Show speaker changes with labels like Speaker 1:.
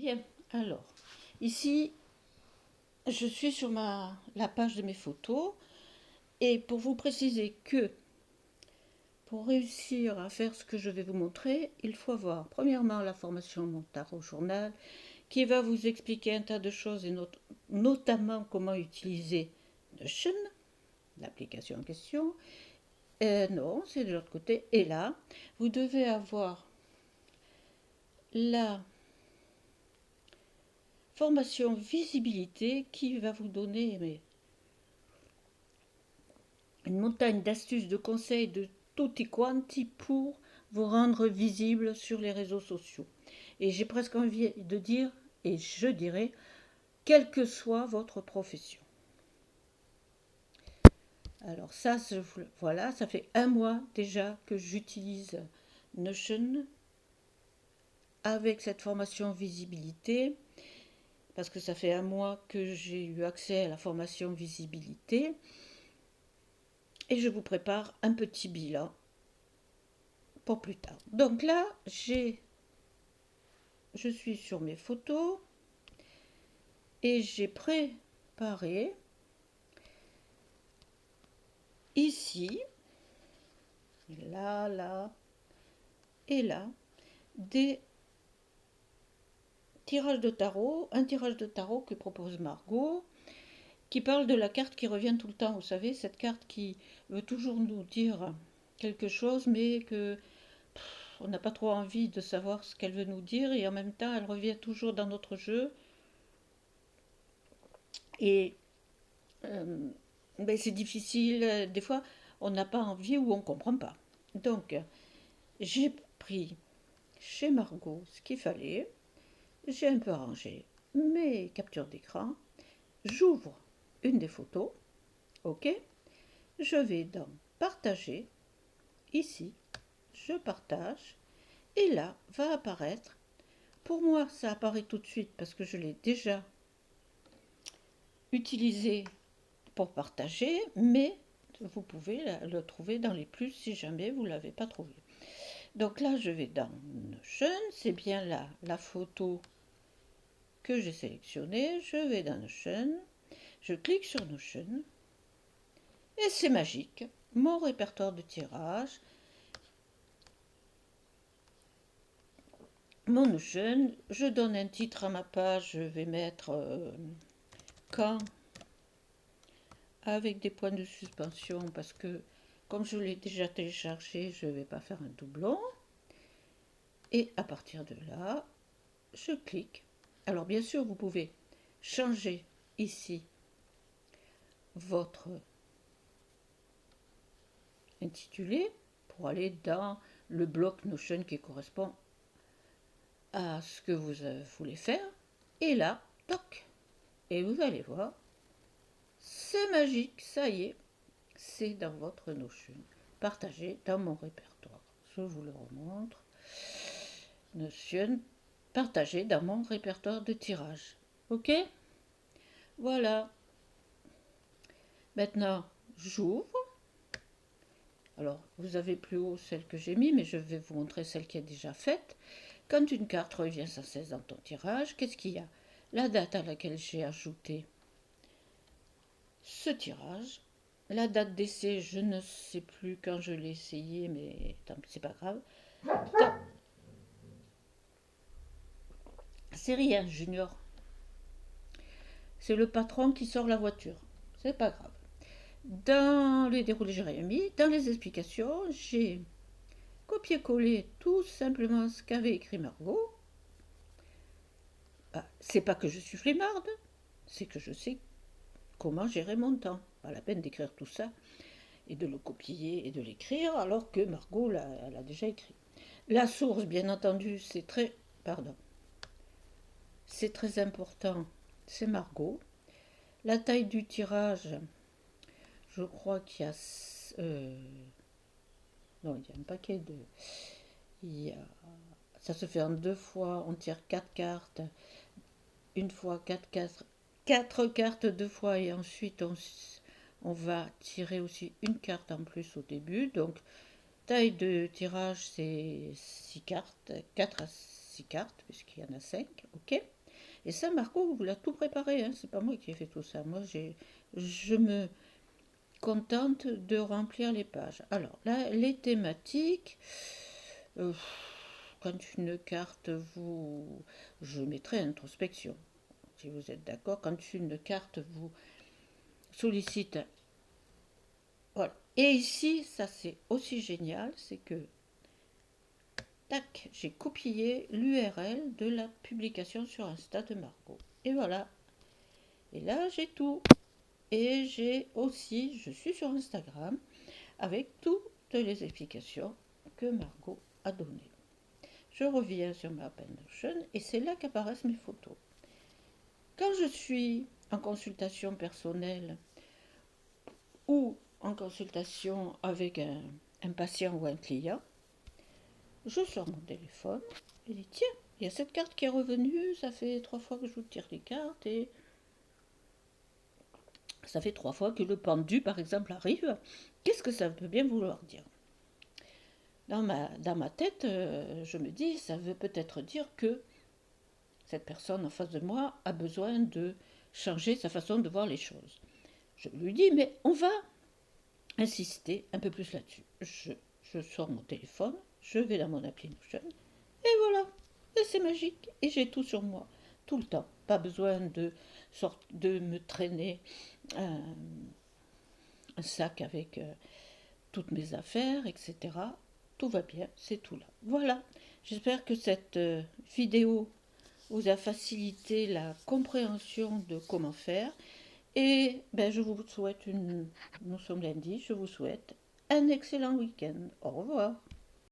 Speaker 1: Bien, alors, ici, je suis sur la page de mes photos et pour vous préciser que pour réussir à faire ce que je vais vous montrer, il faut avoir premièrement la formation Mon Tarot Journal qui va vous expliquer un tas de choses et notamment comment utiliser Notion, l'application en question. Non, c'est de l'autre côté. Et là, vous devez avoir la formation visibilité qui va vous donner une montagne d'astuces, de conseils, de tutti quanti pour vous rendre visible sur les réseaux sociaux. Et j'ai presque envie de dire, et je dirais, quelle que soit votre profession. Alors ça, voilà, ça fait un mois déjà que j'utilise Notion avec cette formation visibilité, parce que ça fait un mois que j'ai eu accès à la formation visibilité, et je vous prépare un petit bilan pour plus tard. Donc là, je suis sur mes photos et j'ai préparé ici, là et là, des tirages de tarot, un tirage de tarot que propose Margot, qui parle de la carte qui revient tout le temps. Vous savez, cette carte qui veut toujours nous dire quelque chose, mais que on n'a pas trop envie de savoir ce qu'elle veut nous dire, et en même temps, elle revient toujours dans notre jeu. Et c'est difficile. Des fois, on n'a pas envie ou on ne comprend pas. Donc, j'ai pris chez Margot ce qu'il fallait. J'ai un peu arrangé mes captures d'écran. J'ouvre une des photos. OK. Je vais dans Partager. Ici, je partage. Et là, va apparaître. Pour moi, ça apparaît tout de suite parce que je l'ai déjà utilisé pour partager, mais vous pouvez le trouver dans les plus si jamais vous ne l'avez pas trouvé. Donc là, je vais dans Notion, c'est bien là la photo que j'ai sélectionnée. Je vais dans Notion, je clique sur Notion, et c'est magique. Mon répertoire de tirage, mon Notion, je donne un titre à ma page, je vais mettre quand avec des points de suspension parce que comme je l'ai déjà téléchargé, je ne vais pas faire un doublon. Et à partir de là, je clique. Alors bien sûr, vous pouvez changer ici votre intitulé pour aller dans le bloc Notion qui correspond à ce que vous voulez faire. Et là, toc. Et vous allez voir, c'est magique, ça y est, c'est dans votre Notion. Partagé dans mon répertoire. Je vous le remontre. Notion partagé dans mon répertoire de tirage. Ok? Voilà. Maintenant, j'ouvre. Alors, vous avez plus haut celle que j'ai mis, mais je vais vous montrer celle qui est déjà faite. Quand une carte revient sans cesse dans ton tirage, qu'est-ce qu'il y a? La date à laquelle j'ai ajouté ce tirage. La date d'essai, je ne sais plus quand je l'ai essayé, mais c'est pas grave. C'est rien, Junior. C'est le patron qui sort la voiture. C'est pas grave. Dans les déroulés, j'ai rien mis. Dans les explications, j'ai copié-collé tout simplement ce qu'avait écrit Margot. Bah, c'est pas que je suis flemmarde, c'est que je sais comment gérer mon temps. Pas la peine d'écrire tout ça et de le copier et de l'écrire alors que Margot l'a déjà écrit. La source, bien entendu, c'est très important, c'est Margot. La taille du tirage, je crois qu'il y a non, il y a un paquet de il y a, ça se fait en deux fois, on tire quatre cartes, une fois quatre cartes deux fois et ensuite on va tirer aussi une carte en plus au début. Donc taille de tirage c'est 6 cartes, 4 à 6 6 cartes, puisqu'il y en a 5, ok. Et ça, Marco vous l'a tout préparé, hein, c'est pas moi qui ai fait tout ça. Moi, je me contente de remplir les pages. Alors là, les thématiques, euh, quand une carte vous... Je mettrai introspection, si vous êtes d'accord. Quand une carte vous sollicite... Voilà. Et ici, ça c'est aussi génial, c'est que, tac, j'ai copié l'URL de la publication sur Insta de Margot. Et voilà. Et là, j'ai tout. Et j'ai aussi, je suis sur Instagram, avec toutes les explications que Margot a données. Je reviens sur ma Notion et c'est là qu'apparaissent mes photos. Quand je suis en consultation personnelle ou en consultation avec un patient ou un client, je sors mon téléphone et dis tiens, il y a cette carte qui est revenue, ça fait 3 fois que je vous tire les cartes et ça fait 3 fois que le pendu par exemple arrive. Qu'est-ce que ça peut bien vouloir dire? Dans ma tête, je me dis, ça veut peut-être dire que cette personne en face de moi a besoin de changer sa façon de voir les choses. Je lui dis, mais on va insister un peu plus là-dessus. Je sors mon téléphone, je vais dans mon appli Notion, et voilà, et c'est magique, et j'ai tout sur moi, tout le temps. Pas besoin de me traîner un, un sac avec toutes mes affaires, etc. Tout va bien, c'est tout là. Voilà, j'espère que cette vidéo vous a facilité la compréhension de comment faire. Et ben, je vous souhaite nous sommes lundi, je vous souhaite un excellent week-end. Au revoir.